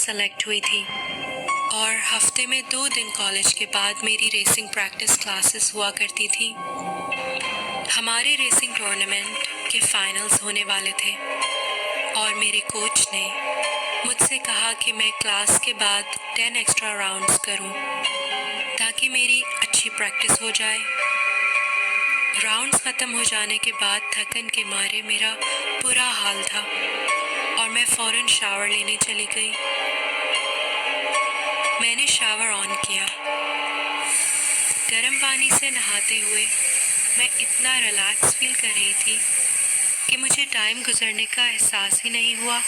Select हुई थी और हफ्ते में 2 दिन कॉलेज के बाद मेरी रेसिंग प्रैक्टिस क्लासेस हुआ करती थी। हमारे रेसिंग टूर्नामेंट के फाइनल्स होने वाले थे और मेरे कोच ने मुझसे कहा कि मैं क्लास के बाद 10 एक्स्ट्रा राउंड्स करूं ताकि मेरी अच्छी प्रैक्टिस हो जाए। राउंड्स ख़त्म हो जाने के बाद थकन के मारे मेरा बुरा हाल था और मैं फ़ौरन शावर लेने चली गई। मैंने शावर ऑन किया। गर्म पानी से नहाते हुए मैं इतना रिलैक्स फील कर रही थी कि मुझे टाइम गुजरने का एहसास ही नहीं हुआ।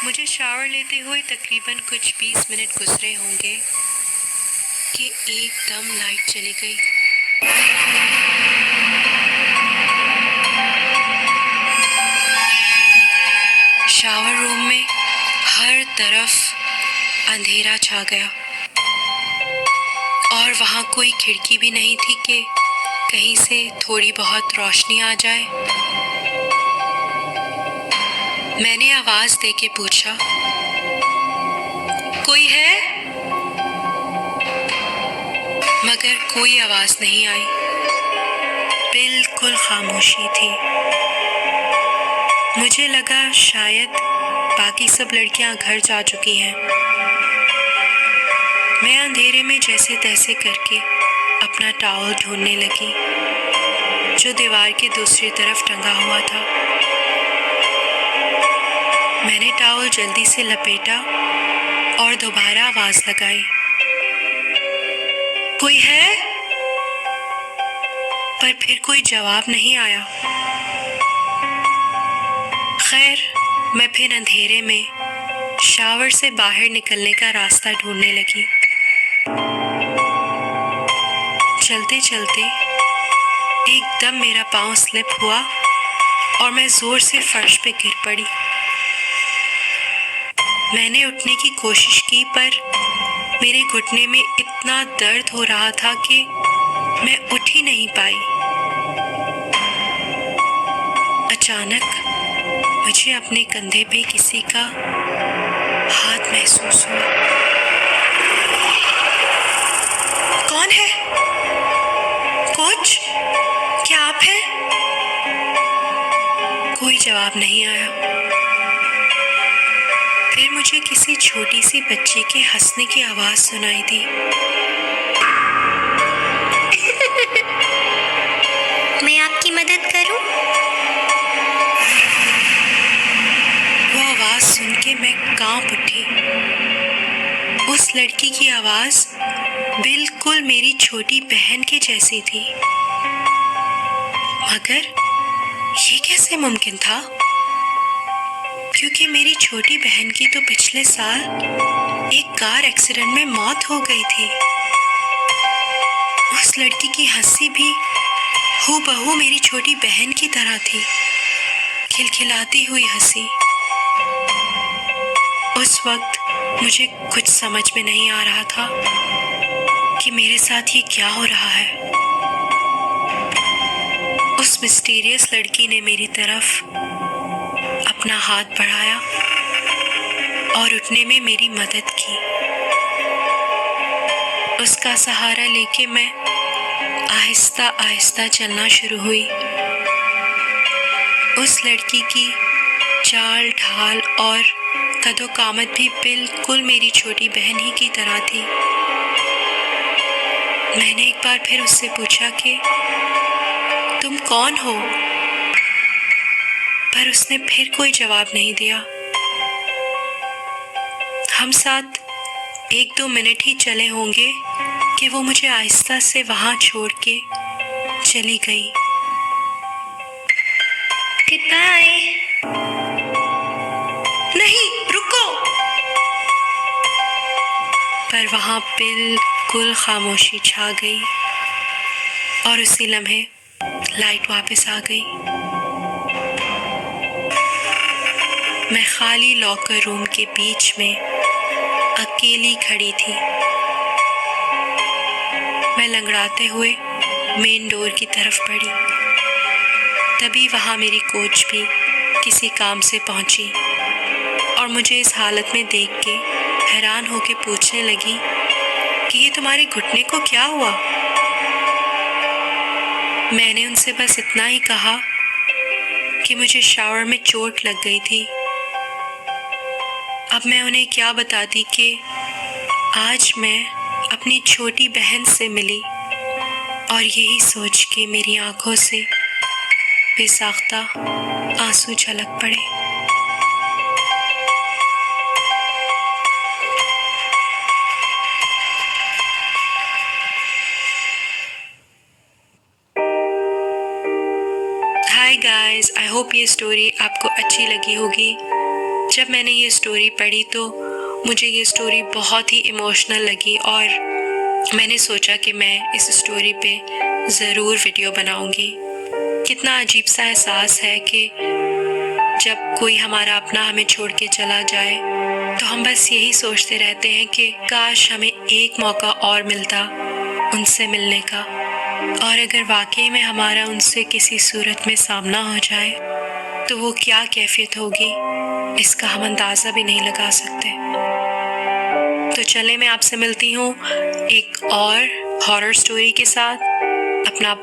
मुझे शावर लेते हुए तकरीबन कुछ 20 मिनट गुजरे होंगे कि एकदम लाइट चली गई। शावर रूम में हर तरफ अंधेरा छा गया और वहाँ कोई खिड़की भी नहीं थी कि कहीं से थोड़ी बहुत रोशनी आ जाए। मैंने आवाज़ देके पूछा, कोई है? मगर कोई आवाज़ नहीं आई। बिल्कुल खामोशी थी। मुझे लगा शायद बाकी सब लड़कियां घर जा चुकी हैं। मैं अंधेरे में जैसे तैसे करके अपना टॉवल ढूंढने लगी जो दीवार के दूसरी तरफ टंगा हुआ था। मैंने टॉवल जल्दी से लपेटा और दोबारा आवाज़ लगाई, कोई है? पर फिर कोई जवाब नहीं आया। खैर, मैं फिर अंधेरे में शावर से बाहर निकलने का रास्ता ढूंढने लगी। चलते चलते एकदम मेरा पाँव स्लिप हुआ और मैं ज़ोर से फर्श पे गिर पड़ी। मैंने उठने की कोशिश की पर मेरे घुटने में इतना दर्द हो रहा था कि मैं उठ ही नहीं पाई। अचानक मुझे अपने कंधे पे किसी का हाथ महसूस हुआ। कौन है? कोच, क्या आप हैं? कोई जवाब नहीं आया। फिर मुझे किसी छोटी सी बच्ची के हंसने की आवाज सुनाई दी। मैं आपकी मदद करूं? वो आवाज सुन के मैं कांप उठी। उस लड़की की आवाज बिल्कुल मेरी छोटी बहन के जैसी थी। मगर ये कैसे मुमकिन था? क्योंकि मेरी छोटी बहन की तो पिछले साल एक कार एक्सीडेंट में मौत हो गई थी। उस लड़की की हंसी भी हूबहू मेरी छोटी बहन की तरह थी, खिलखिलाती हुई हंसी। उस वक्त मुझे कुछ समझ में नहीं आ रहा था कि मेरे साथ ये क्या हो रहा है। उस मिस्टीरियस लड़की ने मेरी तरफ अपना हाथ बढ़ाया और उठने में मेरी मदद की। उसका सहारा लेके मैं आहिस्ता आहिस्ता चलना शुरू हुई। उस लड़की की चाल ढाल और कदो कामत भी बिल्कुल मेरी छोटी बहन ही की तरह थी। मैंने एक बार फिर उससे पूछा कि तुम कौन हो? पर उसने फिर कोई जवाब नहीं दिया। हम साथ 1-2 मिनट ही चले होंगे कि वो मुझे आहिस्ता से वहां छोड़ के चली गई। Goodbye. नहीं, रुको! पर वहां बिल्कुल खामोशी छा गई और उसी लम्हे लाइट वापस आ गई। मैं खाली लॉकर रूम के बीच में अकेली खड़ी थी। मैं लंगड़ाते हुए मेन डोर की तरफ बढ़ी। तभी वहाँ मेरी कोच भी किसी काम से पहुंची और मुझे इस हालत में देख के हैरान होके पूछने लगी कि ये तुम्हारे घुटने को क्या हुआ। मैंने उनसे बस इतना ही कहा कि मुझे शावर में चोट लग गई थी। अब मैं उन्हें क्या बताती कि आज मैं अपनी छोटी बहन से मिली और यही सोच के मेरी आंखों से बेसाख्ता आंसू छलक पड़े। हाय गाइस, आई होप ये स्टोरी आपको अच्छी लगी होगी। जब मैंने ये स्टोरी पढ़ी तो मुझे ये स्टोरी बहुत ही इमोशनल लगी और मैंने सोचा कि मैं इस स्टोरी पे ज़रूर वीडियो बनाऊंगी। कितना अजीब सा एहसास है कि जब कोई हमारा अपना हमें छोड़ के चला जाए तो हम बस यही सोचते रहते हैं कि काश हमें एक मौका और मिलता उनसे मिलने का, और अगर वाकई में हमारा उनसे किसी सूरत में सामना हो जाए तो वो क्या कैफियत होगी इसका हम अंदाज़ा भी नहीं लगा सकते। तो चले मैं आपसे मिलती हूँ एक और हॉरर स्टोरी के साथ। अपना